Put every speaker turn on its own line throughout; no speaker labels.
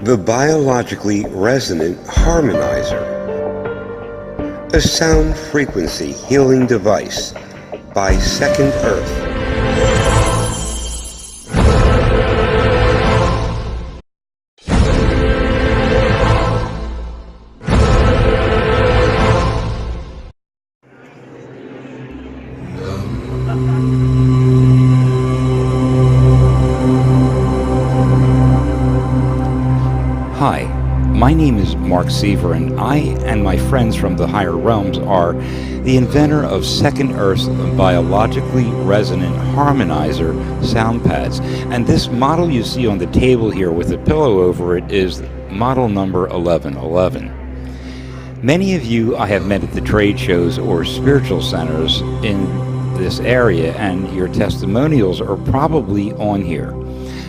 The biologically resonant Harmonizer, a sound frequency healing device by Second Earth.
Hi, my name is Mark Seaver, and I and my friends from the higher realms are the inventor of Second Earth's biologically resonant Harmonizer sound pads. And this model you see on the table here with a pillow over it is model number 1111. Many of you I have met at the trade shows or spiritual centers in this area, and your testimonials are probably on here.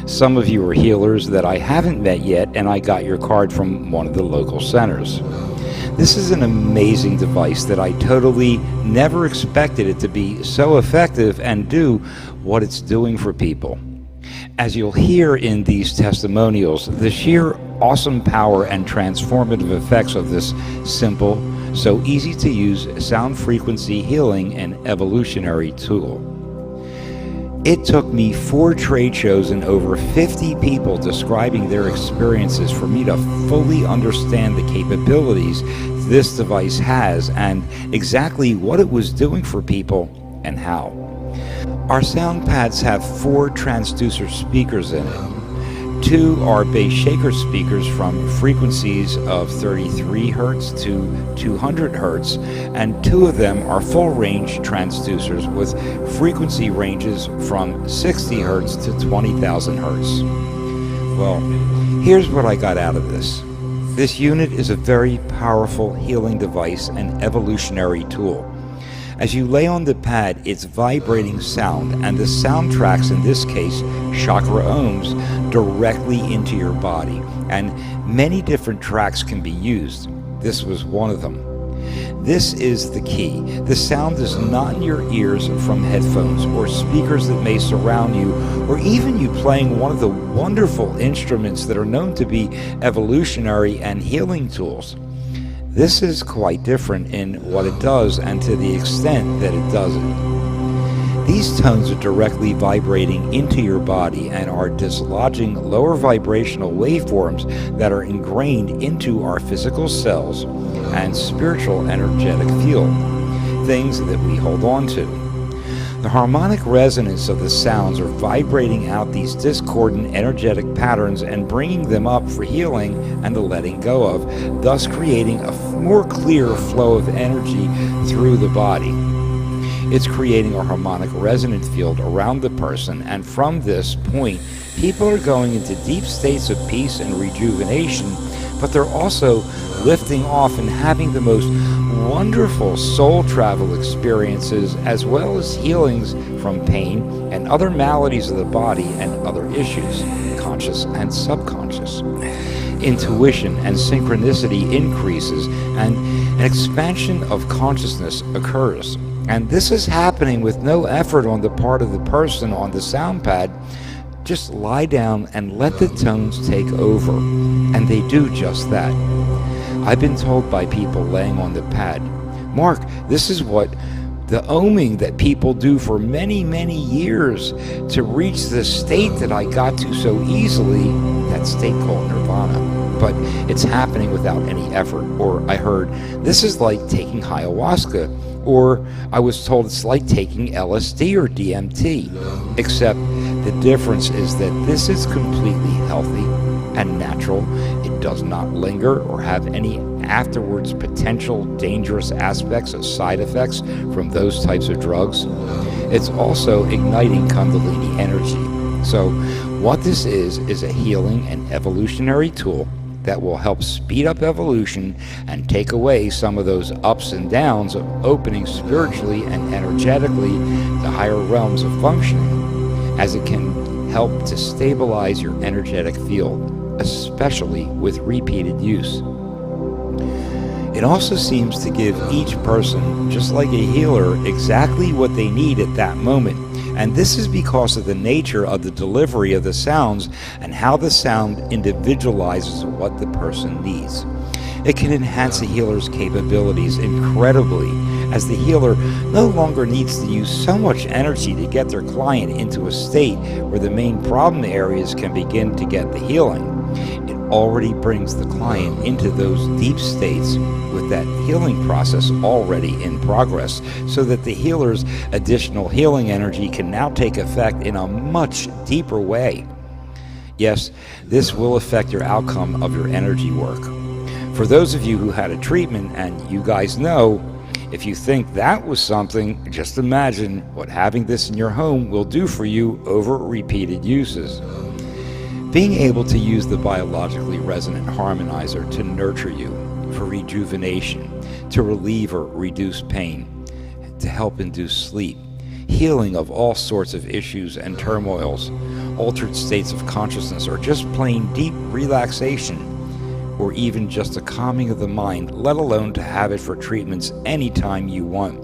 Some of you are healers that I haven't met yet, and I got your card from one of the local centers. This is an amazing device that I totally never expected it to be so effective and do what it's doing for people. As you'll hear in these testimonials, the sheer awesome power and transformative effects of this simple, so easy to use sound frequency healing and evolutionary tool. It took me 4 trade shows and over 50 people describing their experiences for me to fully understand the capabilities this device has and exactly what it was doing for people and how. Our sound pads have 4 transducer speakers in it. 2 are bass shaker speakers from frequencies of 33 Hz to 200 Hz, and 2 of them are full range transducers with frequency ranges from 60 Hz to 20,000 Hz. Well, here's what I got out of this. This unit is a very powerful healing device and evolutionary tool. As you lay on the pad, it's vibrating sound, and the sound tracks, in this case, chakra ohms, directly into your body. And many different tracks can be used. This was one of them. This is the key. The sound is not in your ears from headphones or speakers that may surround you, or even you playing one of the wonderful instruments that are known to be evolutionary and healing tools. This is quite different in what it does and to the extent that it does it. These tones are directly vibrating into your body and are dislodging lower vibrational waveforms that are ingrained into our physical cells and spiritual energetic field, things that we hold on to. The harmonic resonance of the sounds are vibrating out these discordant energetic patterns and bringing them up for healing and the letting go of, thus creating a more clear flow of energy through the body. It's creating a harmonic resonant field around the person, and from this point, people are going into deep states of peace and rejuvenation, but they're also lifting off and having the most wonderful soul travel experiences, as well as healings from pain and other maladies of the body and other issues, conscious and subconscious. Intuition and synchronicity increases, and an expansion of consciousness occurs. And this is happening with no effort on the part of the person on the sound pad. Just lie down and let the tones take over, and they do just that. I've been told by people laying on the pad, Mark, this is what the oming that people do for many, many years to reach the state that I got to so easily, that state called nirvana. But it's happening without any effort. Or I heard, this is like taking ayahuasca. Or I was told it's like taking LSD or DMT. Except the difference is that this is completely healthy and natural. It does not linger or have any afterwards potential dangerous aspects of side effects from those types of drugs. It's also igniting Kundalini energy. So what this is a healing and evolutionary tool that will help speed up evolution and take away some of those ups and downs of opening spiritually and energetically the higher realms of functioning, as it can help to stabilize your energetic field, especially with repeated use. It also seems to give each person, just like a healer, exactly what they need at that moment, And this is because of the nature of the delivery of the sounds and how the sound individualizes what the person needs. It can enhance the healer's capabilities incredibly, as the healer no longer needs to use so much energy to get their client into a state where the main problem areas can begin to get the healing. It already brings the client into those deep states with that healing process already in progress, so that the healer's additional healing energy can now take effect in a much deeper way. Yes, this will affect your outcome of your energy work. For those of you who had a treatment, and you guys know, if you think that was something, just imagine what having this in your home will do for you over repeated uses. Being able to use the biologically resonant harmonizer to nurture you, for rejuvenation, to relieve or reduce pain, to help induce sleep, healing of all sorts of issues and turmoils, altered states of consciousness, or just plain deep relaxation, or even just a calming of the mind, let alone to have it for treatments anytime you want.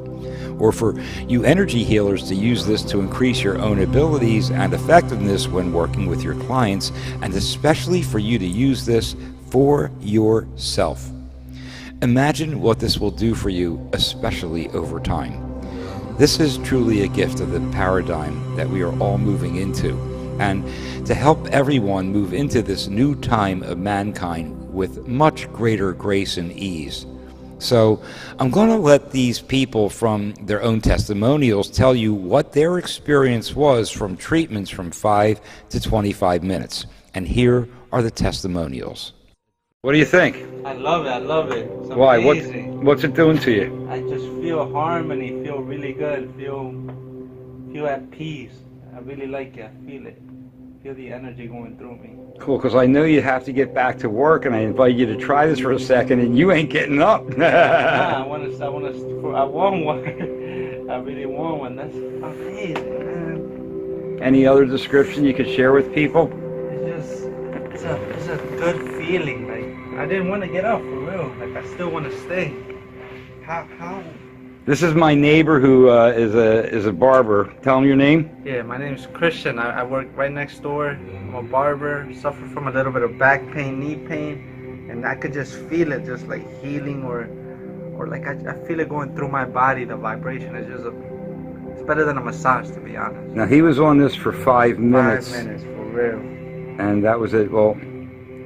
Or for you energy healers to use this to increase your own abilities and effectiveness when working with your clients, and especially for you to use this for yourself. Imagine what this will do for you, especially over time. This is truly a gift of the paradigm that we are all moving into, and to help everyone move into this new time of mankind with much greater grace and ease. So I'm going to let these people from their own testimonials tell you what their experience was from treatments from 5 to 25 minutes. And here are the testimonials. What do you think?
I love it. I love it. It's
Why?
amazing.
What's it doing to you?
I just feel harmony. Feel really good. Feel at peace. I really like it. I feel it. Feel the energy going through me.
Cool, because I know you have to get back to work, and I invite you to try this for a second, and you ain't getting up.
I want one. I really want one. That's amazing, man.
Any other description you could share with people?
It's a good feeling. Like, I didn't want to get up, for real. Like, I still want to stay. How?
This is my neighbor who is a barber. Tell him your name.
Yeah, my name is Christian. I work right next door. I'm a barber. Suffer from a little bit of back pain, knee pain, and I could just feel it, just like healing, or like I feel it going through my body. The vibration is it's better than a massage, to be honest.
Now, he was on this for 5 minutes.
5 minutes, for real.
And that was it. Well,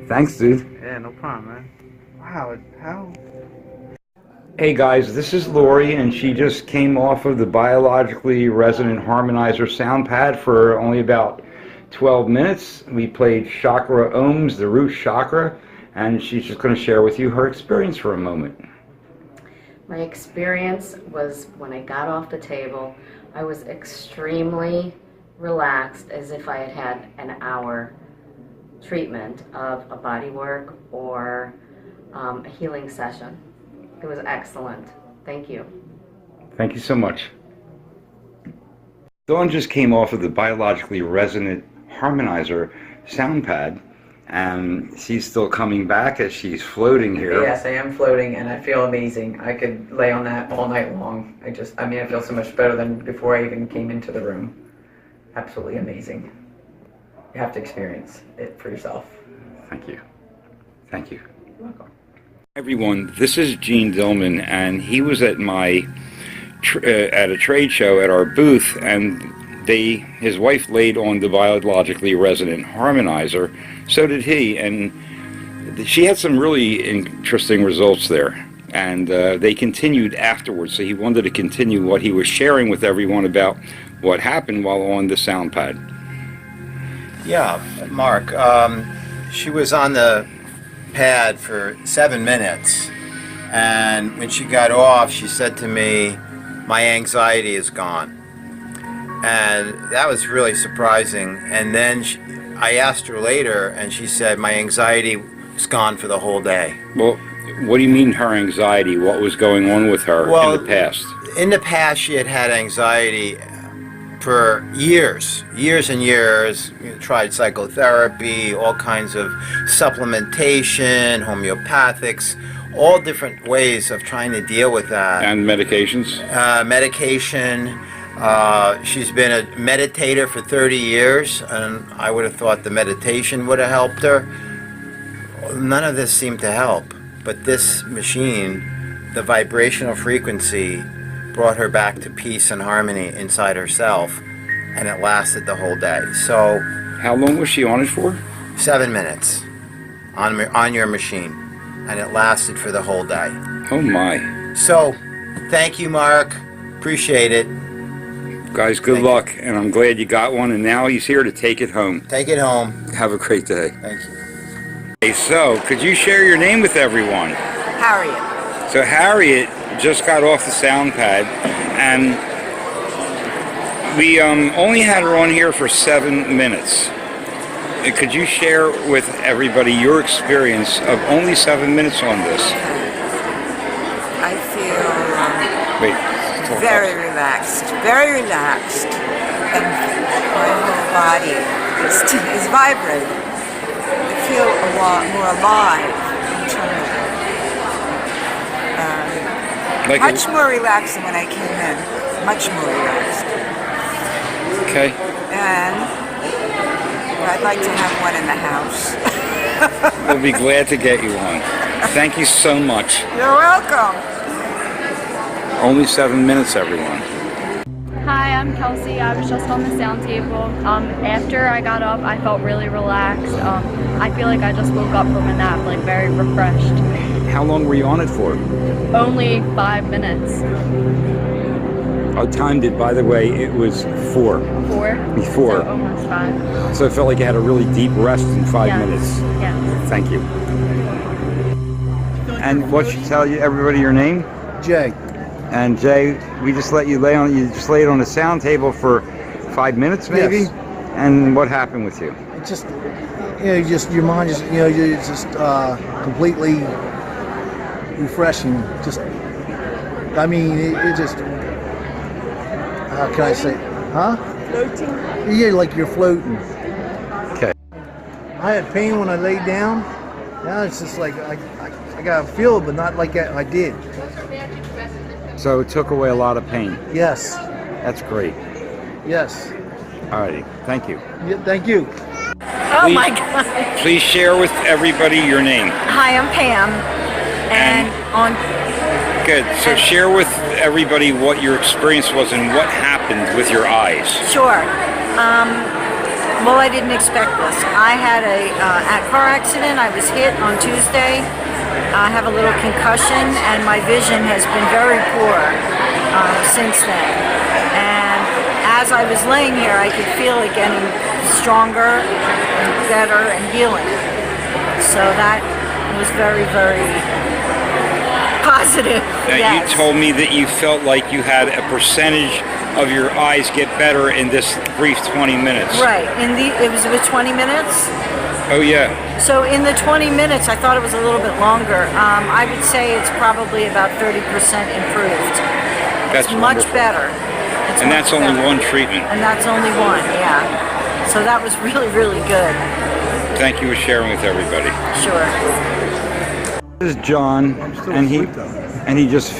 thanks, dude.
Yeah, no problem, man. Wow, how?
Hey guys, this is Lori, and she just came off of the biologically resonant harmonizer sound pad for only about 12 minutes. We played chakra ohms, the root chakra, and she's just going to share with you her experience for a moment.
My experience was when I got off the table, I was extremely relaxed, as if I had had an hour treatment of a body work or a healing session. It was excellent. Thank you.
Thank you so much. Dawn just came off of the biologically resonant harmonizer sound pad, and she's still coming back as she's floating here.
Yes, I am floating, and I feel amazing. I could lay on that all night long. I feel so much better than before I even came into the room. Absolutely amazing. You have to experience it for yourself.
Thank you. Thank you. You're welcome. Everyone, this is Gene Dillman, and he was at my at a trade show at our booth, and his wife laid on the biologically resonant harmonizer. So did he, and she had some really interesting results there, and they continued afterwards. So he wanted to continue what he was sharing with everyone about what happened while on the sound pad.
Yeah, Mark, she was on the pad for 7 minutes, and when she got off, she said to me, "My anxiety is gone," and that was really surprising. And then I asked her later, and she said my anxiety was gone for the whole day.
Well, what do you mean her anxiety? What was going on with her in the past?
In the past, she had anxiety for years and years. Tried psychotherapy, all kinds of supplementation, homeopathics, all different ways of trying to deal with that.
And medications?
Medication. She's been a meditator for 30 years, and I would have thought the meditation would have helped her. None of this seemed to help, but this machine, the vibrational frequency, brought her back to peace and harmony inside herself, and it lasted the whole day. So,
How long was she on it for?
7 minutes on your machine, and it lasted for the whole day.
Oh my.
So, thank you, Mark. Appreciate it.
Guys, good luck, and I'm glad you got one, and now he's here to take it home.
Take it home.
Have a great day.
Thank you.
Okay, so could you share your name with everyone?
Harriet.
So Harriet just got off the sound pad, and we only had her on here for 7 minutes. Could you share with everybody your experience of only 7 minutes on this?
I feel
Wait.
very relaxed, and my whole body is vibrating. I feel a lot more alive internally. Much more relaxed than when I came in. Much more relaxed.
Okay.
And I'd like to have one in the house.
We'll be glad to get you one. Thank you so much.
You're welcome.
Only 7 minutes, everyone.
Hi, I'm Kelsey. I was just on the sound table. After I got up, I felt really relaxed. I feel like I just woke up from a nap, like very refreshed.
How long were you on it for?
Only 5 minutes.
I timed it, by the way, it was 4.
4?
Before.
So almost 5.
So it felt like you had a really deep rest in 5
Yes.
minutes.
Yes.
Thank you. And what should tell you everybody your name?
Jay.
And Jay, we just let you lay on the sound table for 5 minutes maybe?
Yes.
And what happened with you?
It just, your mind just, it's just completely refreshing. Just, I mean, it just, how can I say, huh? Floating? Yeah, like you're floating.
Okay.
I had pain when I laid down. Now it's just like, I got to feel it, but not like I did.
So it took away a lot of pain.
Yes.
That's great.
Yes.
Alrighty, thank you.
Yeah, thank you.
Oh my God.
Please share with everybody your name.
Hi, I'm Pam. And
Good. So share with everybody what your experience was and what happened with your eyes.
Sure. Well, I didn't expect this. I had a car accident. I was hit on Tuesday. I have a little concussion, and my vision has been very poor since then. And as I was laying here, I could feel it getting stronger, better, and healing. So that was very, very positive.
Now,
yes.
You told me that you felt like you had a percentage of your eyes get better in this brief 20 minutes.
Right. It was with 20 minutes.
Oh yeah.
So in the 20 minutes, I thought it was a little bit longer. I would say it's probably about 30% improved.
That's
it's much
wonderful.
better.
And that's only one treatment.
And that's only one, yeah. So that was really, really good.
Thank you for sharing with everybody.
Sure.
This is John, and he just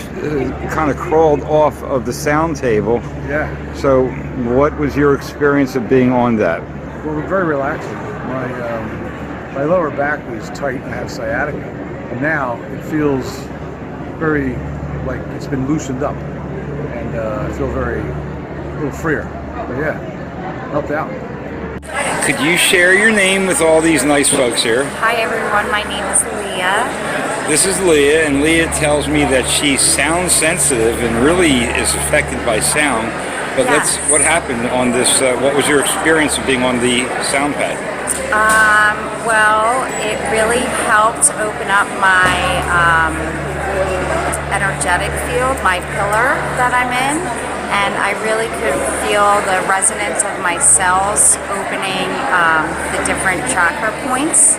kind of crawled off of the sound table.
Yeah.
So what was your experience of being on that?
Well, very relaxing. My lower back was tight and I have sciatica. And now it feels very like it's been loosened up. And I feel a little freer. But yeah, helped out.
Could you share your name with all these nice folks here?
Hi everyone, my name is Leah.
This is Leah, and Leah tells me that she's sound sensitive and really is affected by sound. But what happened on this, what was your experience of being on the sound pad?
Well, it really helped open up my energetic field, my pillar that I'm in, and I really could feel the resonance of my cells opening the different chakra points.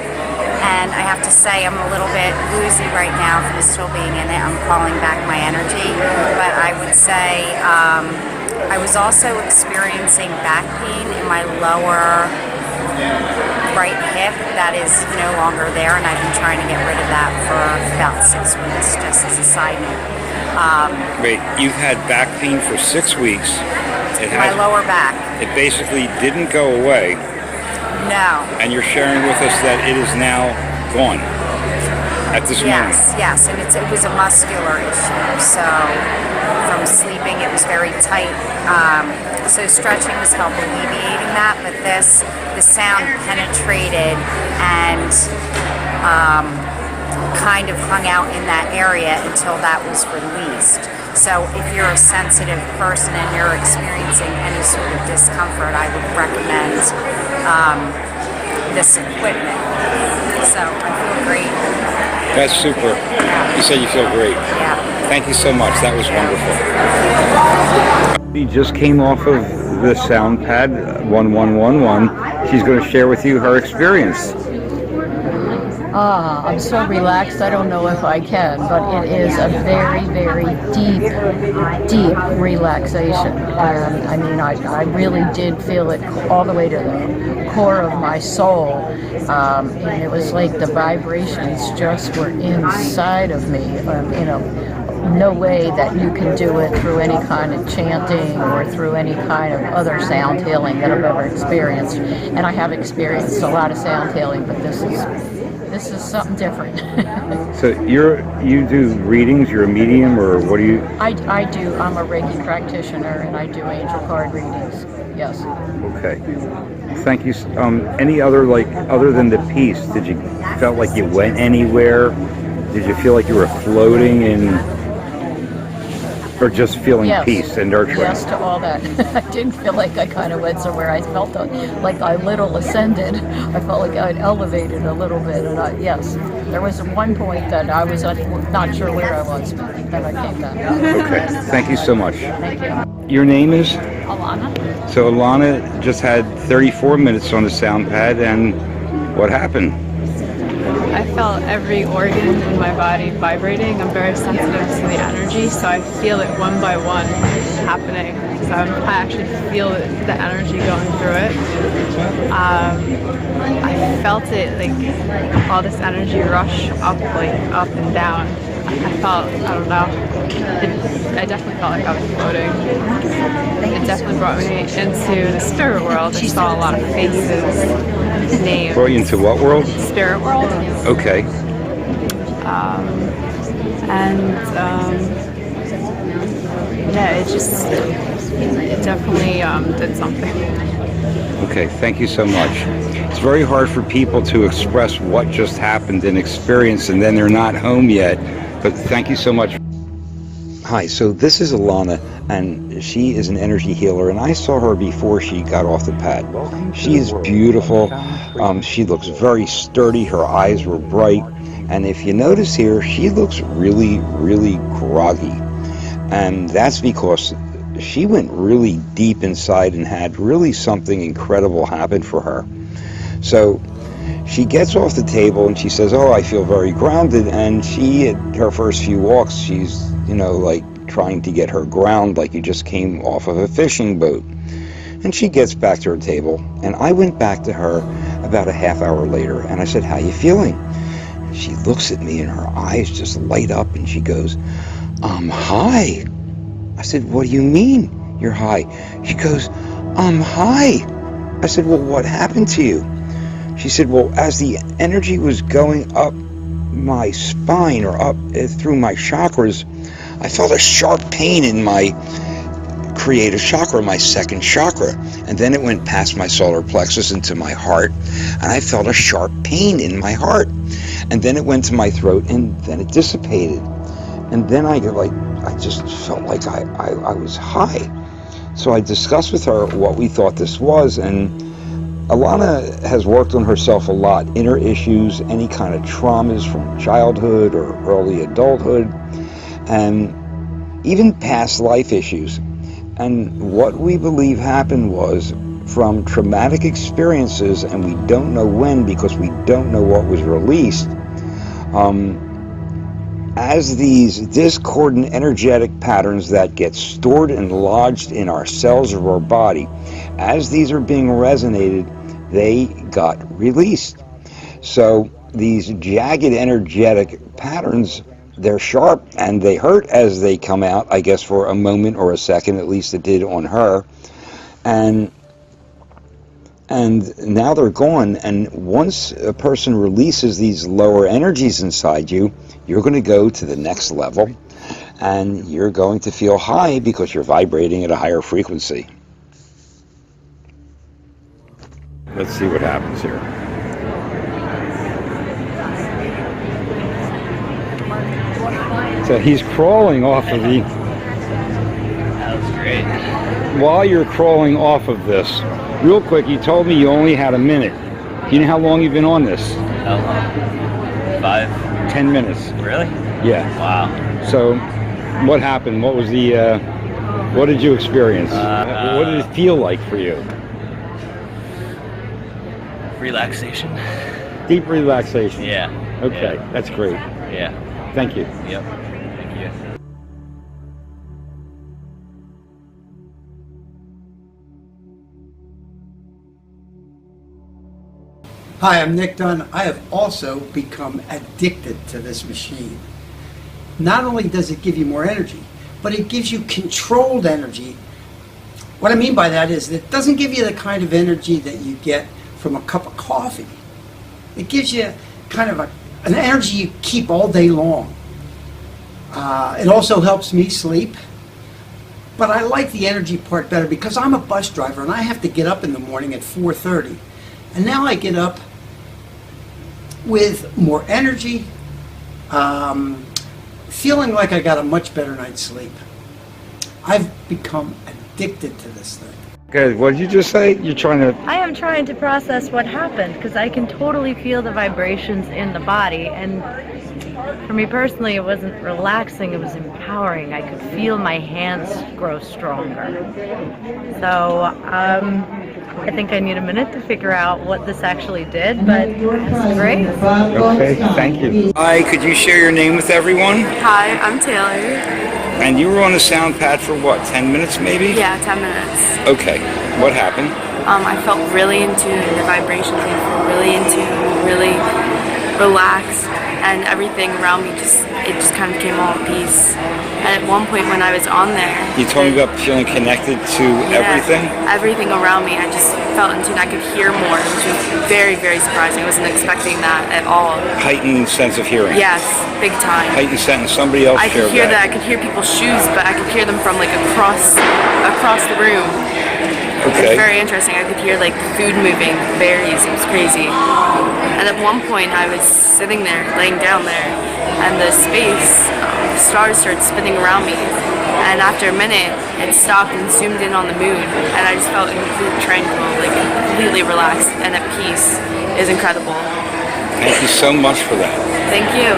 And I have to say I'm a little bit woozy right now from still being in it. I'm calling back my energy, but I would say I was also experiencing back pain in my lower right hip that is no longer there, and I've been trying to get rid of that for about 6 weeks, just as a side note.
Wait, you've had back pain for 6 weeks,
my lower back.
It basically didn't go away,
No.
and you're sharing with us that it is now gone at this moment.
Yes, and it was a muscular issue. So from sleeping, it was very tight. So stretching was help alleviating that, but the sound penetrated and kind of hung out in that area until that was released. So if you're a sensitive person and you're experiencing any sort of discomfort, I would recommend this equipment. So I feel great.
That's super. You said you feel great.
Yeah.
Thank you so much. That was wonderful. She just came off of the sound pad 1111. She's going to share with you her experience.
I'm so relaxed, I don't know if I can, but it is a very, very deep relaxation. I mean, I really did feel it all the way to the core of my soul. And it was like the vibrations just were inside of me, no way that you can do it through any kind of chanting or through any kind of other sound healing that I've ever experienced. And I have experienced a lot of sound healing, but this is something different.
So you do readings, you're a medium, or what do you?
I do. I'm a Reiki practitioner, and I do angel card readings. Yes.
Okay. Thank you. Any other, other than the peace, did you felt like you went anywhere? Did you feel like you were floating in, or just feeling peace and nurturing?
Yes to all that. I didn't feel like I kind of went somewhere. I felt like I little ascended. I felt like I'd elevated a little bit. And yes, there was one point that I was not sure where I was, but then I came back.
Okay. Thank you so much.
Thank you.
Your name is?
Alana.
So Alana just had 34 minutes on the sound pad, and what happened?
I felt every organ in my body vibrating. I'm very sensitive to the energy, so I feel it one by one happening. So I actually feel the energy going through it. I felt it, all this energy rush up and down. I felt, I don't know, I definitely felt like I was floating. It definitely brought me into the spirit world. I saw a lot of faces, names.
Brought you into what world?
Spirit world.
Okay.
It definitely did something.
Okay, thank you so much. It's very hard for people to express what just happened and experience, and then they're not home yet. But thank you so much. Hi, so this is Alana, and she is an energy healer, and I saw her before she got off the pad. She is beautiful. She looks very sturdy. Her eyes were bright. And if you notice here, she looks really, really groggy. And that's because she went really deep inside and had really something incredible happen for her. So she gets off the table and she says, oh, I feel very grounded. And she, at her first few walks, she's, trying to get her ground like you just came off of a fishing boat. And she gets back to her table. And I went back to her about a half hour later. And I said, how you feeling? She looks at me and her eyes just light up and she goes, I'm high. I said, what do you mean you're high? She goes, I'm high. I said, well, what happened to you? She said, well, as the energy was going up my spine or up through my chakras, I felt a sharp pain in my creative chakra, my second chakra. And then it went past my solar plexus into my heart, and I felt a sharp pain in my heart. And then it went to my throat, and then it dissipated. And then I just felt like I was high. So I discussed with her what we thought this was, and Alana has worked on herself a lot, inner issues, any kind of traumas from childhood or early adulthood, and even past life issues. And what we believe happened was from traumatic experiences, and we don't know when because we don't know what was released, as these discordant energetic patterns that get stored and lodged in our cells of our body, as these are being resonated, they got released. So these jagged energetic patterns, they're sharp and they hurt as they come out, I guess for a moment or a second, at least it did on her. and now they're gone. And once a person releases these lower energies inside you, you're going to go to the next level, and you're going to feel high because you're vibrating at a higher frequency. Let's see what happens here. So he's crawling off of the...
That was great.
While you're crawling off of this, real quick, you told me you only had a minute. Do you know how long you've been on this?
How long? 10
minutes.
Really?
Yeah.
Wow.
So, what happened? What was the, what did you experience? What did it feel like for you?
Relaxation.
Deep relaxation.
Yeah.
Okay,
yeah.
That's great.
Yeah.
Thank you.
Yep. Thank you.
Hi, I'm Nick Dunn. I have also become addicted to this machine. Not only does it give you more energy, but it gives you controlled energy. What I mean by that is that it doesn't give you the kind of energy that you get from a cup of coffee. It gives you kind of an energy you keep all day long. It also helps me sleep. But I like the energy part better because I'm a bus driver and I have to get up in the morning at 4:30. And now I get up with more energy, feeling like I got a much better night's sleep. I've become addicted to this thing.
Good. What did you just say? You're trying to...
I am trying to process what happened because I can totally feel the vibrations in the body, and for me personally it wasn't relaxing, it was empowering. I could feel my hands grow stronger. So I think I need a minute to figure out what this actually did, but it's great.
Okay, thank you. Hi, could you share your name with everyone?
Hi, I'm Taylor.
And you were on the sound pad for what, 10 minutes maybe?
Yeah, 10 minutes.
Okay, what happened?
I felt really in tune, the vibrations, I felt really in tune, really relaxed, and everything around me just kind of came all at peace. And at one point when I was on there...
You told me about feeling connected to everything?
Everything around me, I just felt in tune. I could hear more, which was very, very surprising. I wasn't expecting that at all.
Heightened sense of hearing?
Yes, big time.
Heightened sense, somebody else
I could
shared
hear that. I could hear people's shoes, but I could hear them from like across the room.
Okay.
It's very interesting. I could hear like food moving, berries. It was crazy. And at one point, I was sitting there, laying down there, and the space, the stars started spinning around me. And after a minute, it stopped and zoomed in on the moon, and I just felt in complete tranquil, like completely relaxed and at peace. It was incredible.
Thank you so much for that.
Thank you.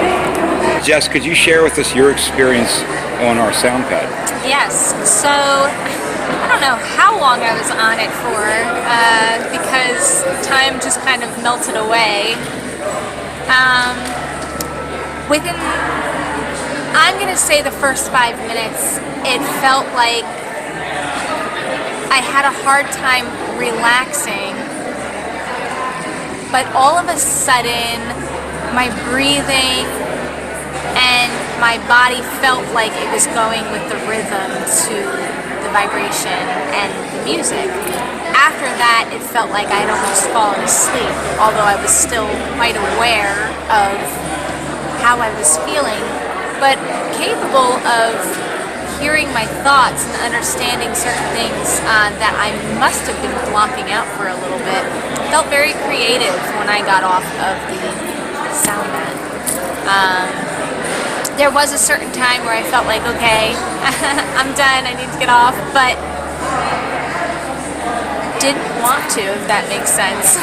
Jess, could you share with us your experience on our sound pad?
Yes, so I don't know how long I was on it for because time just kind of melted away. Within, I'm going to say the first 5 minutes, it felt like I had a hard time relaxing, but all of a sudden my breathing and my body felt like it was going with the rhythm to the vibration and the music. After that, it felt like I'd almost fallen asleep, although I was still quite aware of how I was feeling, but capable of hearing my thoughts and understanding certain things that I must have been blocking out for a little bit. It felt very creative when I got off of the sound bed. There was a certain time where I felt like, okay, I'm done, I need to get off, but didn't want to, if that makes sense.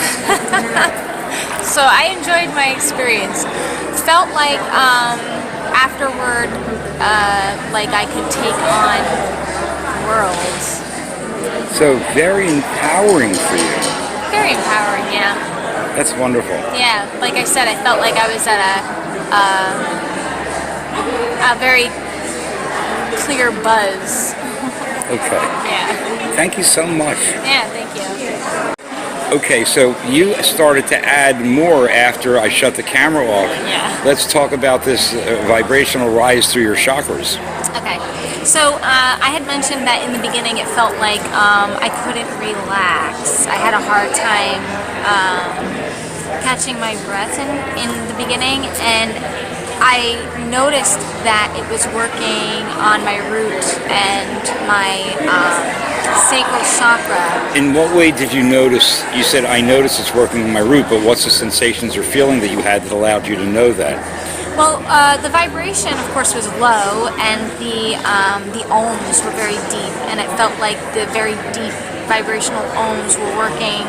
So I enjoyed my experience. Felt like afterward, like I could take on worlds.
So very empowering for you.
Very empowering, yeah.
That's wonderful.
Yeah, like I said, I felt like I was at a very clear buzz.
Okay.
Yeah.
Thank you so much.
Yeah, thank you.
Okay, so you started to add more after I shut the camera off.
Yeah.
Let's talk about this vibrational rise through your chakras.
Okay. So I had mentioned that in the beginning it felt like I couldn't relax. I had a hard time catching my breath in the beginning, and I noticed that it was working on my root and my sacral chakra.
In what way did you notice? You said, I noticed it's working on my root, but what's the sensations or feeling that you had that allowed you to know that?
Well, the vibration, of course, was low, and the ohms were very deep, and it felt like the very deep vibrational ohms were working.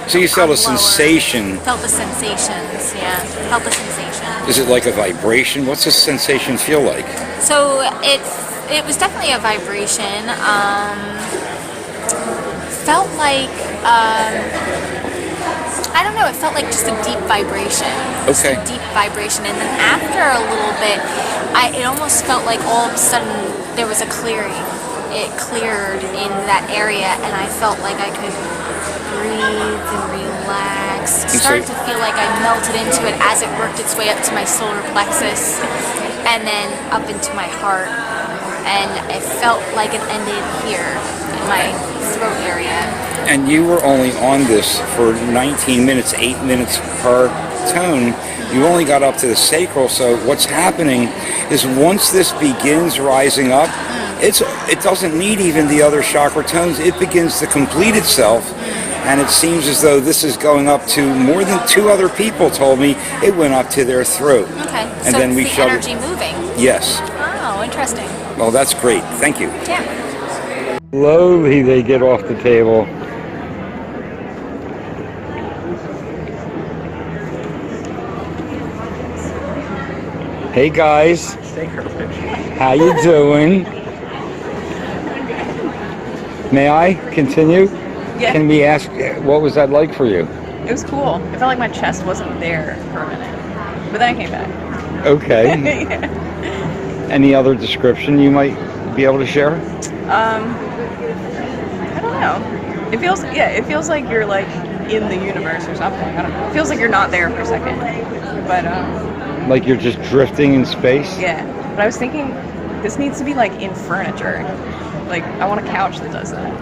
So you felt a sensation.
Felt the sensations, yeah. Felt the sensation.
Is it like a vibration? What's the sensation feel like?
So it was definitely a vibration. Felt like I don't know. It felt like just a deep vibration. Just
Okay.
a deep vibration, and then after a little bit, it almost felt like all of a sudden there was a clearing. It cleared in that area, and I felt like I could breathe and relax.
And
Started
so-
to feel like I melted into it as it worked its way up to my solar plexus, and then up into my heart. And it felt like it ended here in my throat area.
And you were only on this for 19 minutes, 8 minutes per tone. You only got up to the sacral, so what's happening is once this begins rising up, it doesn't need even the other chakra tones. It begins to complete itself, and it seems as though this is going up to more than 2 other people told me it went up to their throat.
Okay,
And
so
then we
it's the
showed
energy moving.
Yes.
Oh, interesting.
Well, that's great. Thank you.
Yeah.
Slowly they get off the table. Hey guys, how you doing? May I continue?
Yeah.
Can we ask, what was that like for you?
It was cool. It felt like my chest wasn't there for a minute, but then it came back.
Okay.
Yeah.
Any other description you might be able to share?
I don't know. It feels like you're like in the universe or something. I don't know. It feels like you're not there for a second, but
Like you're just drifting in space?
yeah. But I was thinking this needs to be like in furniture. Like I want a couch that does that.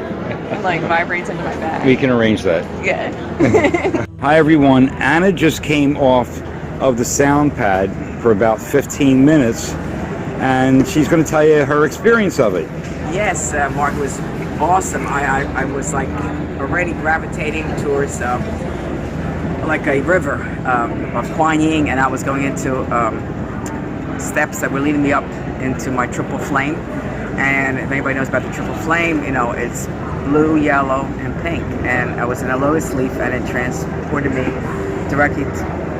And like vibrates into my back.
We can arrange that.
Yeah.
Hi everyone, Anna just came off of the sound pad for about 15 minutes and she's going to tell you her experience of it.
Yes, Mark, it was awesome. I was like already gravitating towards like a river of Kuan Yin, and I was going into steps that were leading me up into my triple flame. And if anybody knows about the triple flame, you know, it's blue, yellow, and pink. And I was in a lotus leaf, and it transported me directly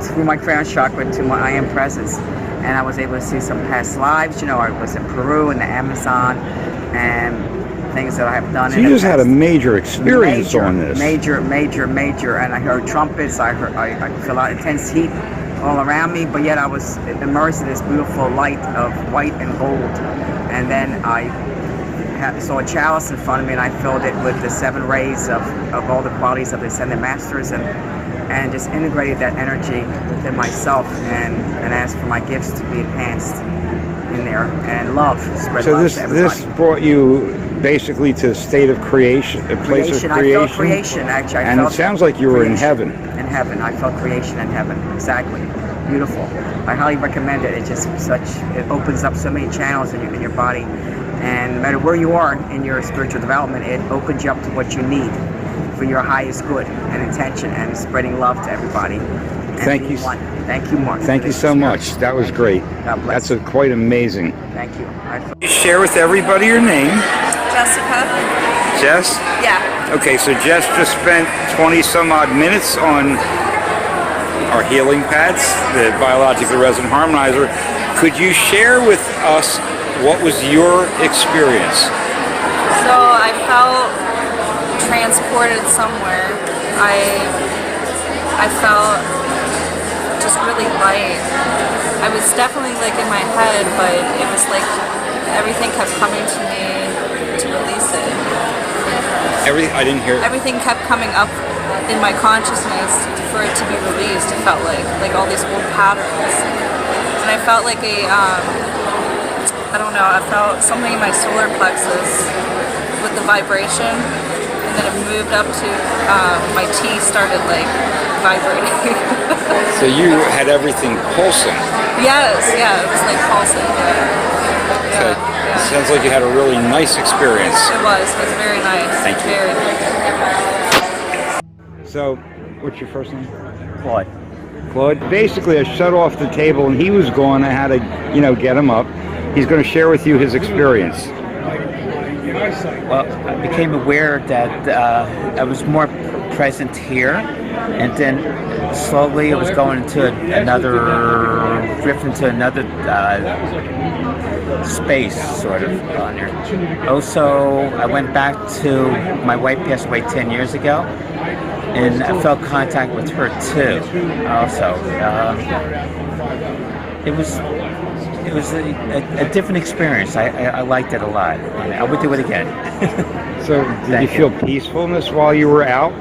through my crown chakra to my I am presence. And I was able to see some past lives. You know, I was in Peru and the Amazon, and things that I have done.
So you just had a major experience on this.
Major, and I heard trumpets. I felt out intense heat all around me, but yet I was immersed in this beautiful light of white and gold. And then I saw a chalice in front of me, and I filled it with the 7 rays of all the qualities of the Ascended Masters, and just integrated that energy within myself, and asked for my gifts to be enhanced in there, and love, spread
So
love
this
to everybody.
brought you basically to a state of creation, a place of creation.
I felt creation, actually.
And it sounds like you were in heaven.
In heaven, I felt creation in heaven. Exactly, beautiful. I highly recommend it. It's just it opens up so many channels in your body, and no matter where you are in your spiritual development, it opens you up to what you need for your highest good and intention, and spreading love to everybody. And
Thank you.
anyone. Thank you, Mark.
Thank you so much. That was great.
God bless.
That's quite amazing.
Thank you.
You share with everybody your name.
Jessica?
Jess?
Yeah.
Okay, so Jess just spent 20 some odd minutes on our healing pads, the biologically resonant harmonizer. Could you share with us what was your experience?
So I felt transported somewhere. I felt just really light. I was definitely like in my head, but it was like everything kept coming to me to release it.
Everything, I didn't hear.
Everything kept coming up in my consciousness for it to be released. It felt like all these old patterns, and I felt like I don't know, I felt something in my solar plexus with the vibration, and then it moved up to my T started like vibrating.
So you had everything pulsing.
Yes, yeah, it was like pulsing.
So it sounds like you had a really nice experience.
It was very nice.
Thank you.
Very nice.
So, what's your first name?
Claude.
Claude. Basically, I shut off the table and he was gone. I had to, get him up. He's going to share with you his experience.
Well, I became aware that I was more present here, and then slowly it was going into drift into another space, sort of, on there. Also, I went back to, my wife passed away 10 years ago, and I felt contact with her too, also. It was a different experience. I liked it a lot. I would do it again.
So, did you feel peacefulness while you were out?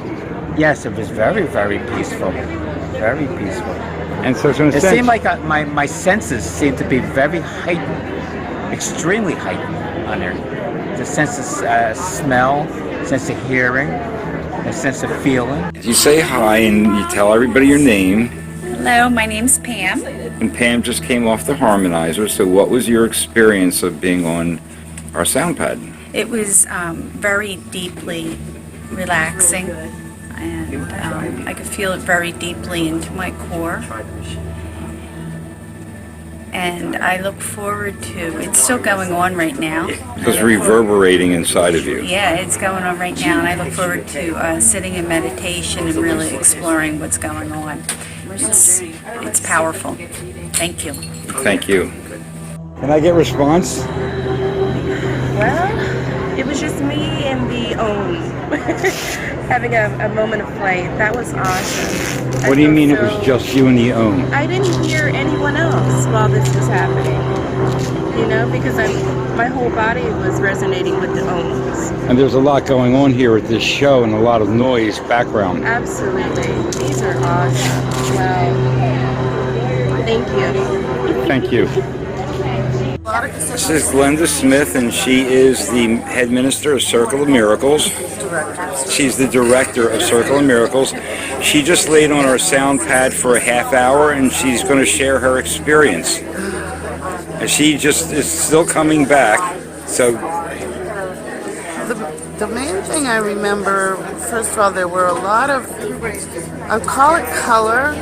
Yes, it was very, very peaceful. Very peaceful.
And so,
it seemed like my senses seemed to be very heightened, extremely heightened on there. The sense of smell, sense of hearing, a sense of feeling.
You say hi and you tell everybody your name.
Hello, my name's Pam.
And Pam just came off the Harmonizer, so what was your experience of being on our sound pad?
It was very deeply relaxing, and I could feel it very deeply into my core. And I look forward to, it's still going on right now.
It's reverberating inside of you.
Yeah, it's going on right now, and I look forward to sitting in meditation and really exploring what's going on. It's powerful. Thank you.
Thank you. Can I get response?
Well, it was just me and the having a moment of flight. That was awesome.
What do you mean it was just you and the Om?
I didn't hear anyone else while this was happening. Because my whole body was resonating with the Ohms.
And there's a lot going on here at this show and a lot of noise background.
Absolutely. These are awesome. Wow. Thank you.
Thank you. This is Glenda Smith, and she is the head minister of Circle of Miracles. She's the director of Circle of Miracles. She just laid on our sound pad for a half hour, and she's going to share her experience. And she just is still coming back. So
the main thing I remember, first of all, there were a lot of, I'll call it color.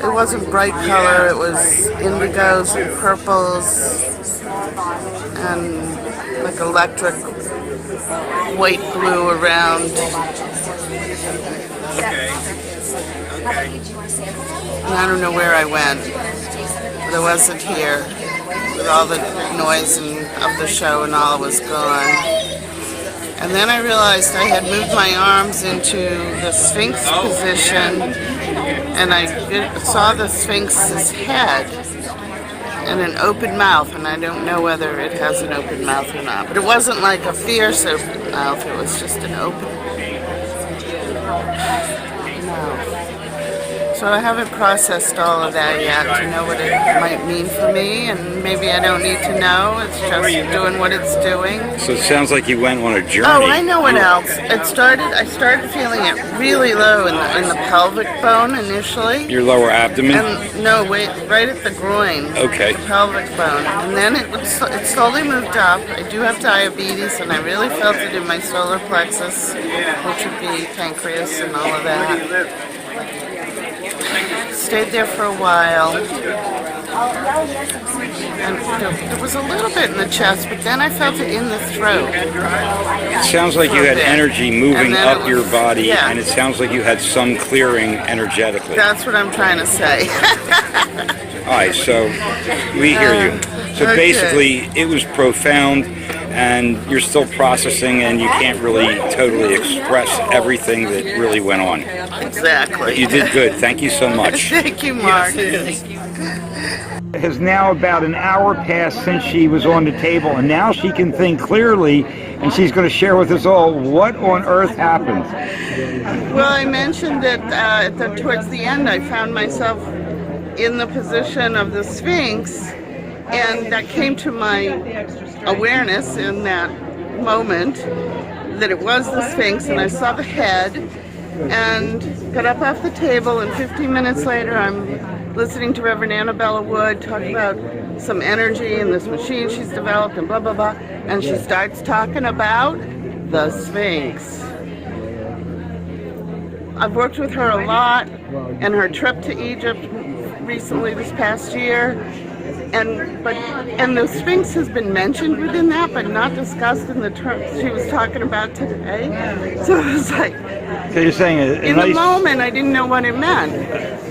It wasn't bright color, it was indigos and purples and like electric white blue around. And I don't know where I went, but I wasn't here with all the noise of the show and all was gone. And then I realized I had moved my arms into the Sphinx position, and I saw the Sphinx's head and an open mouth, and I don't know whether it has an open mouth or not. But it wasn't like a fierce open mouth, it was just an open mouth. So I haven't processed all of that yet to know what it might mean for me, and maybe I don't need to know. It's just doing what it's doing.
So it sounds like you went on a journey.
Oh, I know what else. I started feeling it really low in the pelvic bone initially.
Your lower abdomen?
And no, wait, right at the groin.
Okay.
The pelvic bone. And then it slowly moved up. I do have diabetes, and I really felt it in my solar plexus, which would be pancreas and all of that. Stayed there for a while, and there was a little bit in the chest, but then I felt it in the throat.
It sounds like you had energy moving up your body,
yeah.
and it sounds like you had some clearing energetically.
That's what I'm trying to say.
All right, so we hear you. So
okay.
Basically, it was profound, and you're still processing, and you can't really totally express everything that really went on.
Exactly.
But you did good. Thank you so much.
Thank you, Mark.
It has now about an hour passed since she was on the table, and now she can think clearly, and she's going to share with us all what on earth happened.
Well, I mentioned that towards the end I found myself in the position of the Sphinx, And that came to my awareness in that moment that it was the Sphinx, and I saw the head and got up off the table, and 15 minutes later I'm listening to Reverend Annabella Wood talk about some energy and this machine she's developed and blah blah blah, and she starts talking about the Sphinx. I've worked with her a lot, and her trip to Egypt recently this past year, and the Sphinx has been mentioned within that, but not discussed in the terms she was talking about today. So it was like,
So you're saying
in the moment I didn't know what it meant,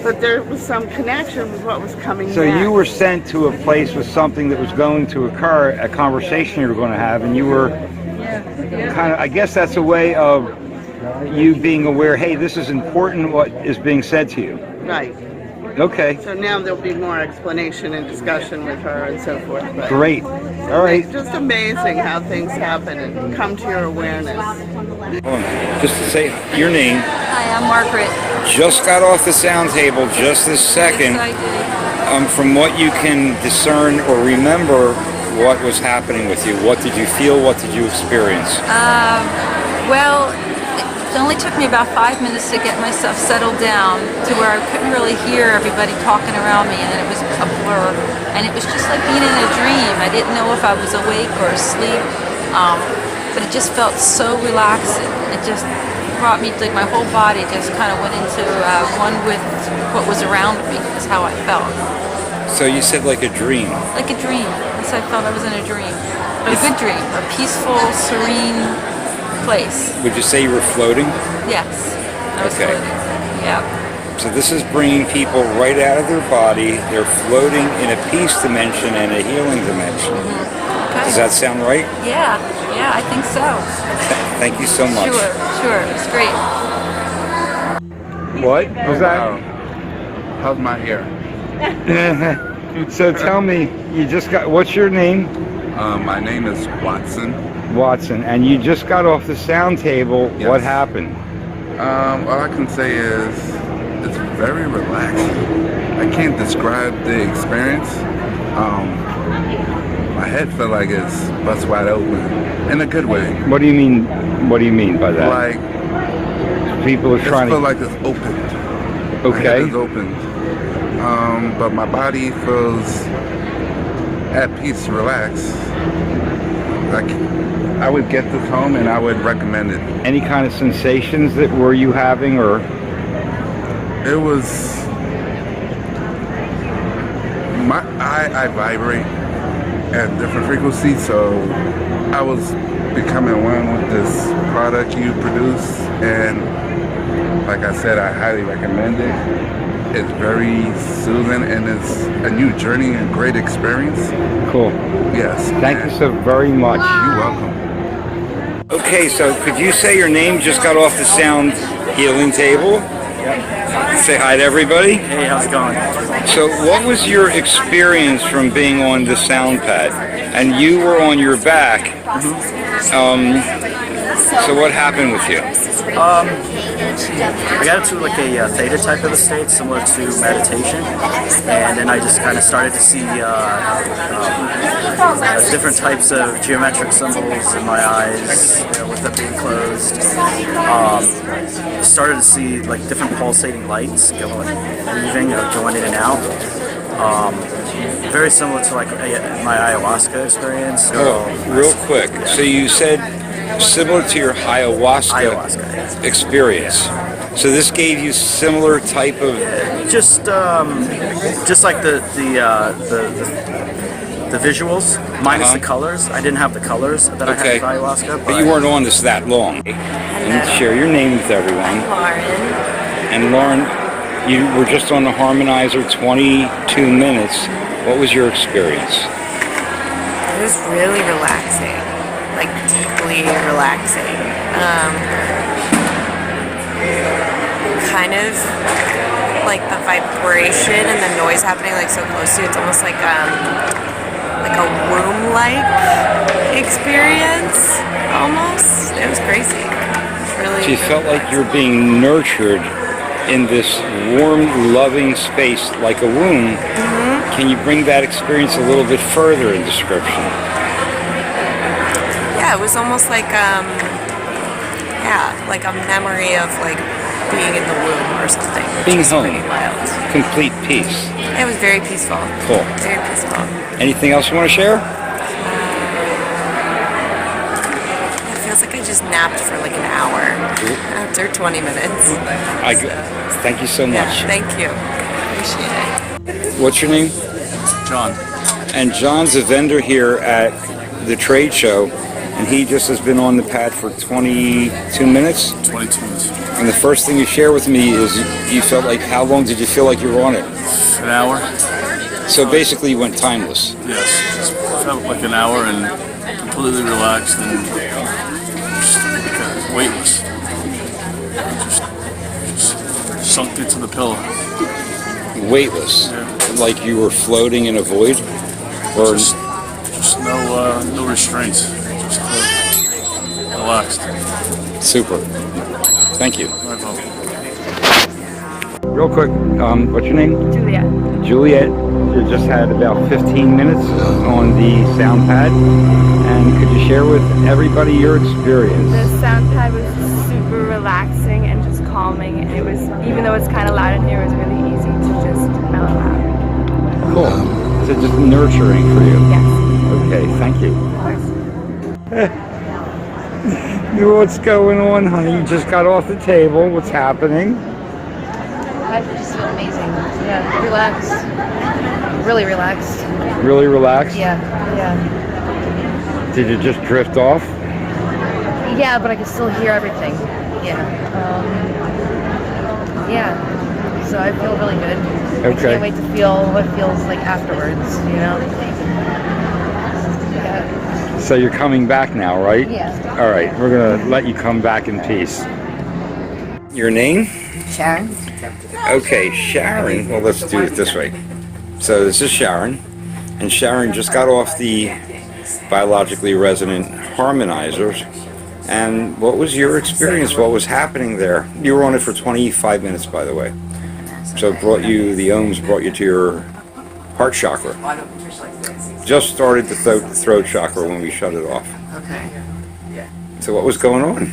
but there was some connection with what was coming
So
next.
you were sent to a place with something that was going to occur, a conversation you were going to have, and you were kind of, I guess that's a way of you being aware, hey, this is important what is being said to you.
Right.
Okay.
So now there'll be more explanation and discussion with her and so forth. But
Great. All right.
It's just amazing how things happen and come to your awareness.
Just to say your name.
Hi, I'm Margaret.
Just got off the sound table just this second.
Yes, I did.
From what you can discern or remember, what was happening with you? What did you feel? What did you experience?
Well, it only took me about 5 minutes to get myself settled down to where I couldn't really hear everybody talking around me, and then it was a blur. And it was just like being in a dream. I didn't know if I was awake or asleep, but it just felt so relaxing. It just brought me, like my whole body just kind of went into one with what was around me, is how I felt.
So you said like a dream.
Like a dream. Yes, I felt I was in a dream. But a good dream. A peaceful, serene place.
Would you say you were floating?
Yes. I was
Okay.
floating. Yeah.
So this is bringing people right out of their body. They're floating in a peace dimension and a healing dimension.
Okay.
Does that sound right?
Yeah. Yeah, I think so.
Thank you so much.
Sure. It's great.
What was that?
How's my hair?
So tell me, you just got, what's your name?
My name is Watson.
Watson, and you just got off the sound table.
Yes.
What happened?
All I can say is it's very relaxing. I can't describe the experience. My head felt like it's bust wide open in a good way.
What do you mean? What do you mean by that?
Like
people are trying
I feel
to.
like it's opened. My
Okay.
head is opened. But my body feels at peace, relaxed. Like I would get this home and I would recommend it.
Any kind of sensations that were you having, or?
It was I vibrate at different frequencies, so I was becoming one with this product you produce, and like I said, I highly recommend it. It's very soothing and it's a new journey and great experience.
Cool.
Yes.
Thank you so very much.
You're welcome.
Okay, so could you say your name? Just got off the sound healing table. Say hi to everybody.
Hey, how's it going?
So what was your experience from being on the sound pad? And you were on your back. So what happened with you?
I got into like a theta type of a state, similar to meditation, and then I just kind of started to see different types of geometric symbols in my eyes, with them being closed. Started to see like different pulsating lights going, weaving, going in and out. Very similar to like my ayahuasca experience.
Real quick. So you said similar to your ayahuasca experience. So this gave you similar type of
just like the visuals minus the colors. I didn't have the colors that I had with ayahuasca.
But you weren't on this that long. And share your name with everyone.
Lauren.
And Lauren, you were just on the Harmonizer 22 minutes. What was your experience?
It was really relaxing, like deeply relaxing. Kind of like the vibration and the noise happening like so close to you. It's almost like a womb-like experience, almost. It was crazy. It's really.
So you felt like you're being nurtured in this warm, loving space like a womb. Can you bring that experience a little bit further in description?
Yeah, it was almost like like a memory of like being in the womb or something.
Being home.
Pretty wild.
Complete peace.
It was very peaceful.
Cool.
Very peaceful.
Anything else you want to share?
It feels like I just napped for like an hour after 20 minutes.
Thank you so much.
Yeah, thank you. Appreciate it.
What's your name?
John.
And John's a vendor here at the trade show, and he just has been on the pad for 22 minutes?
22 minutes.
And the first thing you share with me is you felt like, how long did you feel like you were on it?
An hour.
So basically you went timeless.
Yes, just felt like an hour and completely relaxed and just weightless. Just sunk into the pillow.
Weightless? Yeah. Like you were floating in a void? Or
just no restraints. Just relaxed.
Super. Thank you.
My fault.
Real quick, what's your name?
Juliet.
Juliet, you just had about 15 minutes on the sound pad, and could you share with everybody your experience?
The sound pad was super relaxing and just calming, and it was, even though it's kind of loud in here, it was really easy to just mellow out.
Cool. So just nurturing for you?
Yes.
Okay, thank you.
Of course.
What's going on, honey? You just got off the table. What's happening?
I just feel amazing. Yeah, relaxed. Really relaxed.
Really relaxed?
Yeah.
Did you just drift off?
Yeah, but I can still hear everything. Yeah. So I feel really good. I
Okay.
can't wait to feel what it feels like afterwards, you know? Yeah.
So you're coming back now, right?
Yeah.
All right, we're going to let you come back in peace.
Your name?
Sharon.
Okay, Sharon. Well, let's do it this way. So this is Sharon, and Sharon just got off the biologically resonant harmonizers. And what was your experience? What was happening there? You were on it for 25 minutes, by the way. So it brought you, the ohms brought you to your heart chakra. Just started the throat chakra when we shut it off.
Okay.
So what was going on?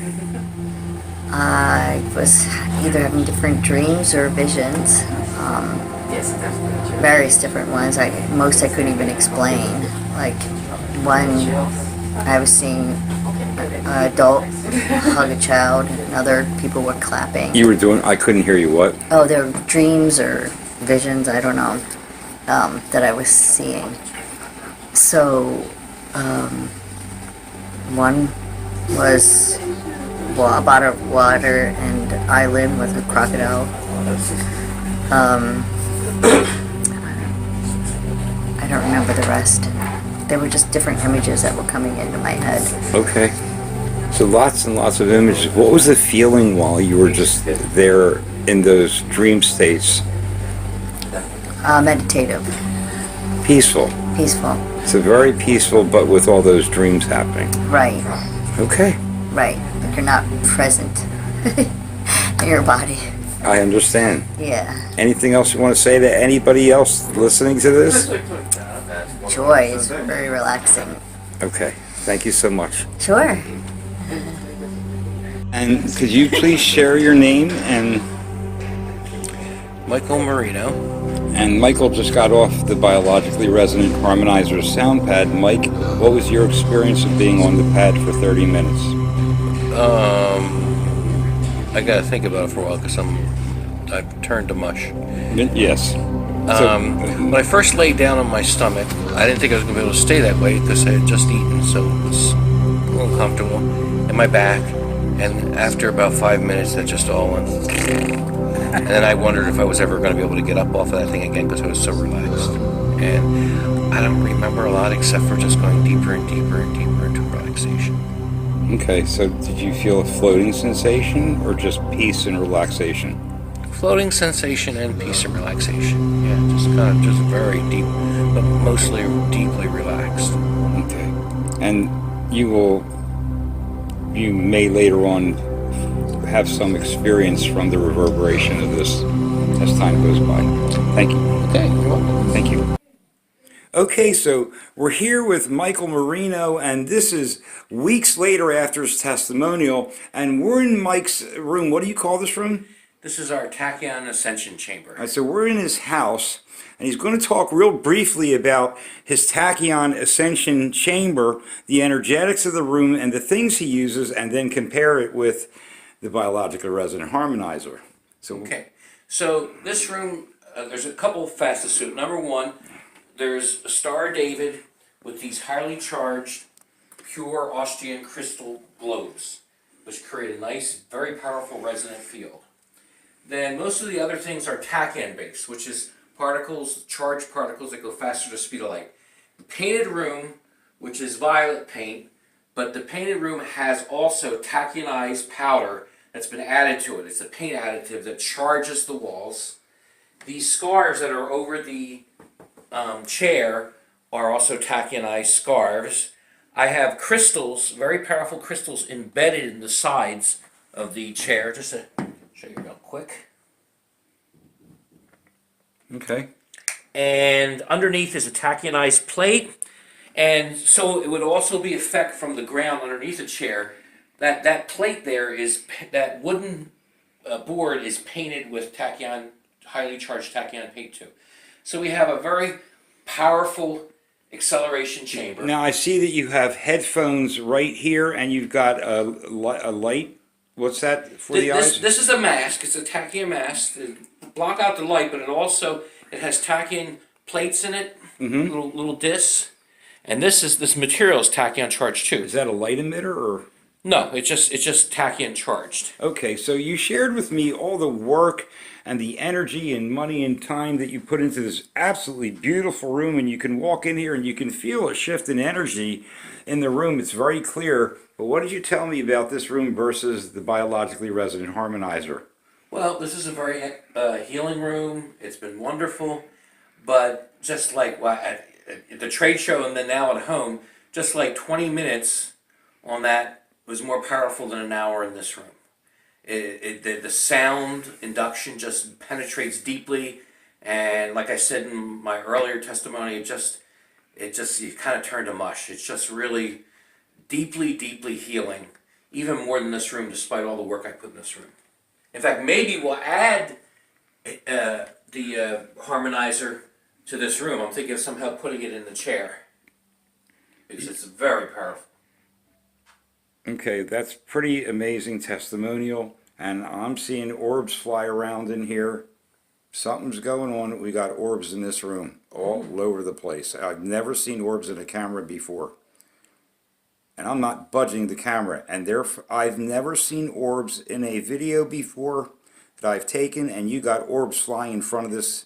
I was either having different dreams or visions. Various different ones. Most I couldn't even explain. Like one, I was seeing an adult hug a child, and other people were clapping.
You were doing, I couldn't hear you, what?
Oh, there were dreams or visions, I don't know, that I was seeing. So, one was a bottle of water and island with a crocodile. I don't remember the rest. They were just different images that were coming into my head.
Okay. So lots and lots of images. What was the feeling while you were just there in those dream states?
Meditative.
Peaceful.
Peaceful.
So very peaceful, but with all those dreams happening.
Right.
Okay.
Right. Like you're not present in your body.
I understand.
Yeah.
Anything else you want to say to anybody else listening to this?
Joy is very relaxing.
Okay. Thank you so much.
Sure.
And could you please share your name and...
Michael Marino.
And Michael just got off the biologically resonant harmonizer sound pad. Mike, what was your experience of being on the pad for 30 minutes?
I gotta think about it for a while because I've turned to mush.
Yes.
When I first laid down on my stomach, I didn't think I was going to be able to stay that way because I had just eaten, so it was a little comfortable in my back. And after about 5 minutes, that just all went. And then I wondered if I was ever going to be able to get up off of that thing again because I was so relaxed. And I don't remember a lot except for just going deeper and deeper and deeper into relaxation.
Okay, so did you feel a floating sensation or just peace and relaxation?
Floating sensation and peace and relaxation. Yeah, just kind of just very deep, but mostly deeply relaxed.
Okay. And you may later on have some experience from the reverberation of this as time goes by. Thank you.
Okay, you're welcome.
Thank you. Okay, so we're here with Michael Marino, and this is weeks later after his testimonial, and we're in Mike's room. What do you call this room?
This is our Tachyon Ascension Chamber.
All right, so we're in his house, and he's going to talk real briefly about his Tachyon Ascension Chamber, the energetics of the room, and the things he uses, and then compare it with the biologically resonant harmonizer. So,
okay, so this room, there's a couple facets to it. Number one, there's a Star of David with these highly charged, pure Austrian crystal globes, which create a nice, very powerful resonant field. Then most of the other things are tachyon based, which is particles, charged particles that go faster than the speed of light. The painted room, which is violet paint, but the painted room has also tachyonized powder that's been added to it. It's a paint additive that charges the walls. These scarves that are over the chair are also tachyonized scarves. I have crystals, very powerful crystals, embedded in the sides of the chair. Just to show you real quick.
okay.
And underneath is a tachyonized plate, and so it would also be effect from the ground underneath the chair. That plate there is, that wooden board is painted with tachyon, highly charged tachyon paint too. So we have a very powerful acceleration chamber.
Now I see that you have headphones right here, and you've got a light. What's that for the eyes?
This is a mask. It's a tachyon mask to block out the light, but it has tachyon plates in it, little discs, and this material is tachyon charged too.
Is that a light emitter or?
No, it's just tachyon charged.
Okay, so you shared with me all the work and the energy and money and time that you put into this absolutely beautiful room, and you can walk in here and you can feel a shift in energy in the room. It's very clear. But what did you tell me about this room versus the biologically resonant harmonizer?
Well, this is a very healing room. It's been wonderful, but just like at the trade show and then now at home, just like 20 minutes on that was more powerful than an hour in this room. The sound induction just penetrates deeply, and like I said in my earlier testimony, you kind of turned to mush. It's just really deeply, deeply healing, even more than this room, despite all the work I put in this room. In fact, maybe we'll add the harmonizer to this room. I'm thinking of somehow putting it in the chair, because it's very powerful.
Okay, that's pretty amazing testimonial, and I'm seeing orbs fly around in here. Something's going on. We got orbs in this room all over the place. I've never seen orbs in a camera before. And I'm not budging the camera, and I've never seen orbs in a video before that I've taken, and you got orbs flying in front of this,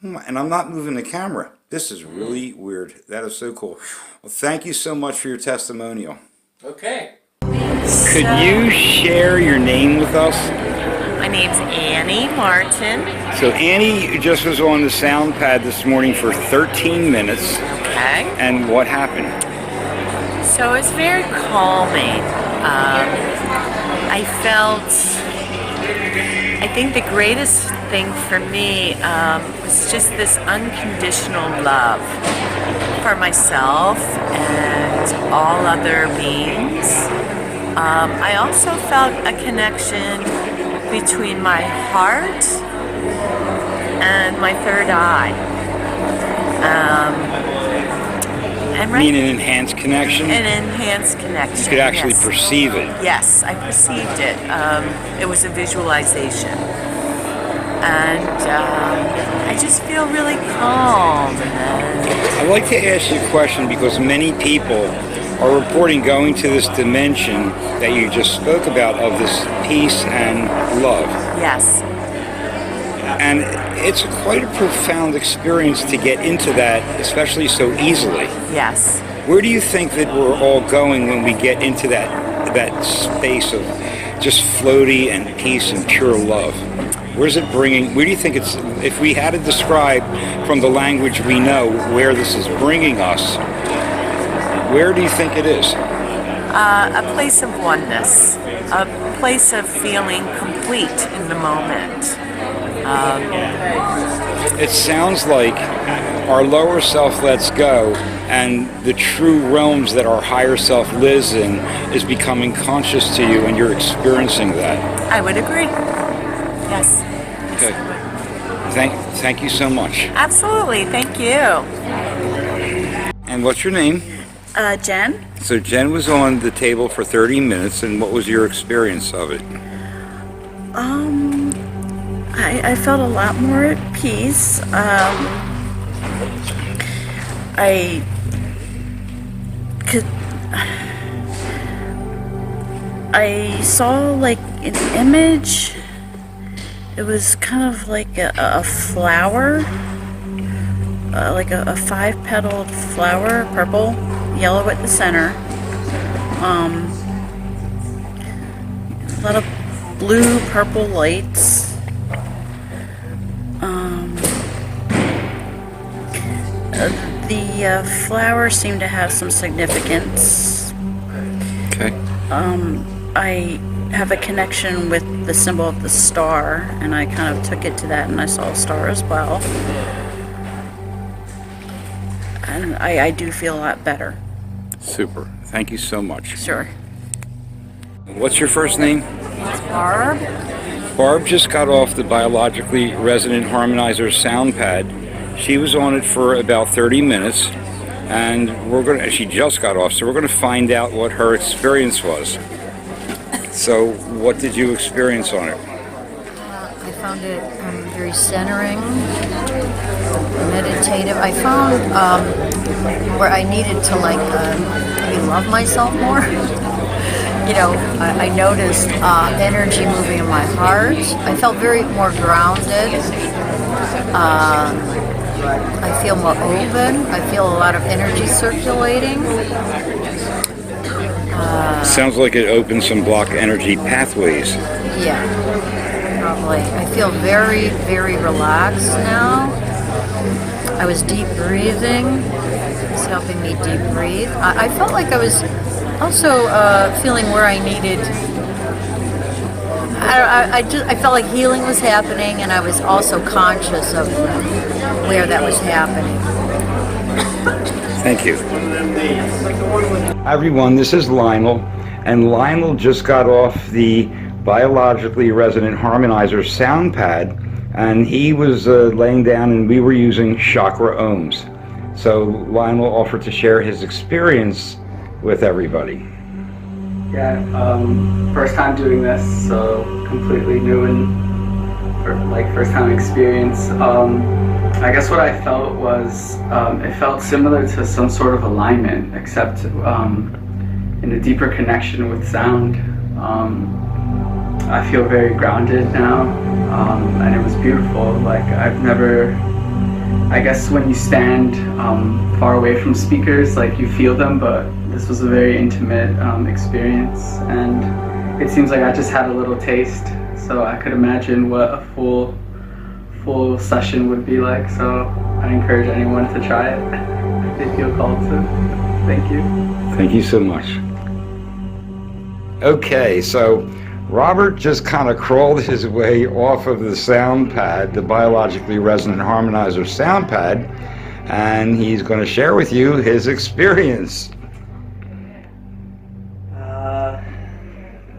and I'm not moving the camera. This is really weird. That is so cool. Well, thank you so much for your testimonial.
Okay.
Could you share your name with us?
My name's Annie Martin.
So Annie just was on the sound pad this morning for 13 minutes.
Okay.
And what happened?
So it's very calming. I think the greatest thing for me was just this unconditional love for myself and all other beings. I also felt a connection between my heart and my third eye. And
you mean an enhanced connection?
An enhanced connection.
You could actually
yes.
perceive it.
Yes, I perceived it. It was a visualization. And I just feel really calm.
I'd like to ask you a question, because many people are reporting going to this dimension that you just spoke about, of this peace and love.
Yes.
And it's quite a profound experience to get into that, especially so easily.
Yes.
Where do you think that we're all going when we get into that space of just floaty and peace and pure love? Where's it bringing? Where do you think it's, if we had to describe from the language we know where this is bringing us, where do you think it is?
A place of oneness. a place of feeling complete in the moment.
It sounds like our lower self lets go and the true realms that our higher self lives in is becoming conscious to you and you're experiencing that.
I would agree. Yes.
Okay. Thank you so much.
Absolutely. Thank you.
And what's your name?
Jen?
So Jen was on the table for 30 minutes, and what was your experience of it?
I felt a lot more at peace. I saw like an image. It was kind of like a flower, like a 5-petaled flower, purple, yellow at the center. A lot of blue, purple lights. The flower seemed to have some significance.
Okay.
I have a connection with the symbol of the star, and I kind of took it to that, and I saw a star as well. And I do feel a lot better.
Super. Thank you so much.
Sure.
What's your first name?
It's Barb.
Barb just got off the biologically resonant harmonizer sound pad. She was on it for about 30 minutes, and she just got off, so we're going to find out what her experience was. So, what did you experience on it?
I found it very centering, meditative. I found where I needed to maybe love myself more. I noticed energy moving in my heart. I felt very more grounded. I feel more open. I feel a lot of energy circulating.
Sounds like it opened some blocked energy pathways.
Yeah, probably. I feel very, very relaxed now. I was deep breathing. It's helping me deep breathe. I felt like I was also feeling where I needed. I felt like healing was happening, and I was also conscious of where that was happening.
Thank you. Hi everyone, this is Lionel, and Lionel just got off the biologically resonant harmonizer sound pad, and he was laying down and we were using chakra ohms. So Lionel offered to share his experience with everybody.
Yeah, first time doing this, so completely new and first time experience. I guess what I felt was it felt similar to some sort of alignment, except in a deeper connection with sound. I feel very grounded now, and it was beautiful. I guess when you stand far away from speakers, you feel them, but this was a very intimate experience, and it seems like I just had a little taste, so I could imagine what a full session would be like. So I encourage anyone to try it if they feel called to. Thank you.
Thank you so much. Okay, so Robert just kind of crawled his way off of the sound pad, the biologically resonant harmonizer sound pad, and he's going to share with you his experience.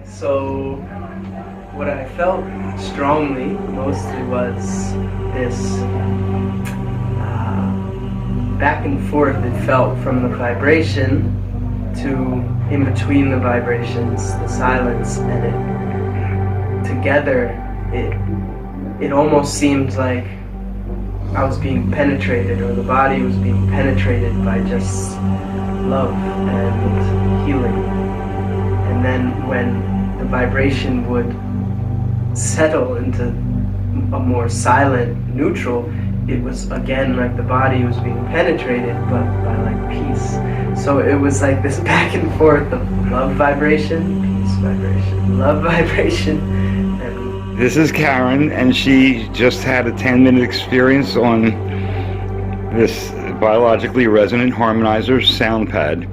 So what I felt strongly mostly was this back and forth it felt from the vibration to in between the vibrations, the silence, and it together it almost seemed like I was being penetrated, or the body was being penetrated by just love and healing. And then when the vibration would settle into a more silent, neutral, it was again like the body was being penetrated, but by peace. So it was like this back and forth of love vibration, peace vibration, love vibration. And
this is Karen, and she just had a 10-minute experience on this biologically resonant harmonizer sound pad.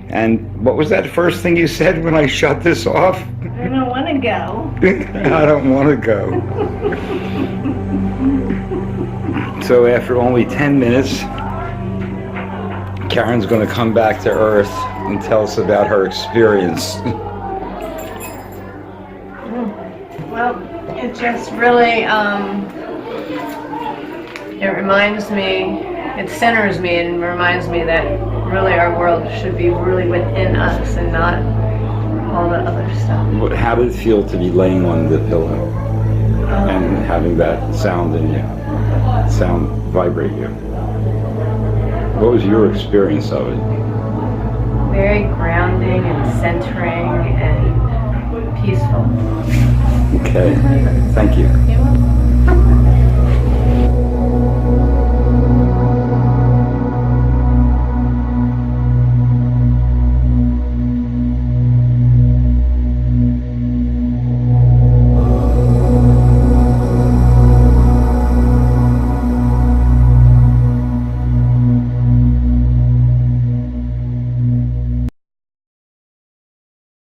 And what was that first thing you said when I shut this off?
I don't want to go.
I don't want to go. So after only 10 minutes, Karen's going to come back to Earth and tell us about her experience.
Well, it just really, it reminds me, it centers me and reminds me that really our world should be really within us and not all the other stuff.
How did it feel to be laying on the pillow and having that sound in you, sound vibrate you? What was your experience of it?
Very grounding and centering and peaceful.
Okay, thank you.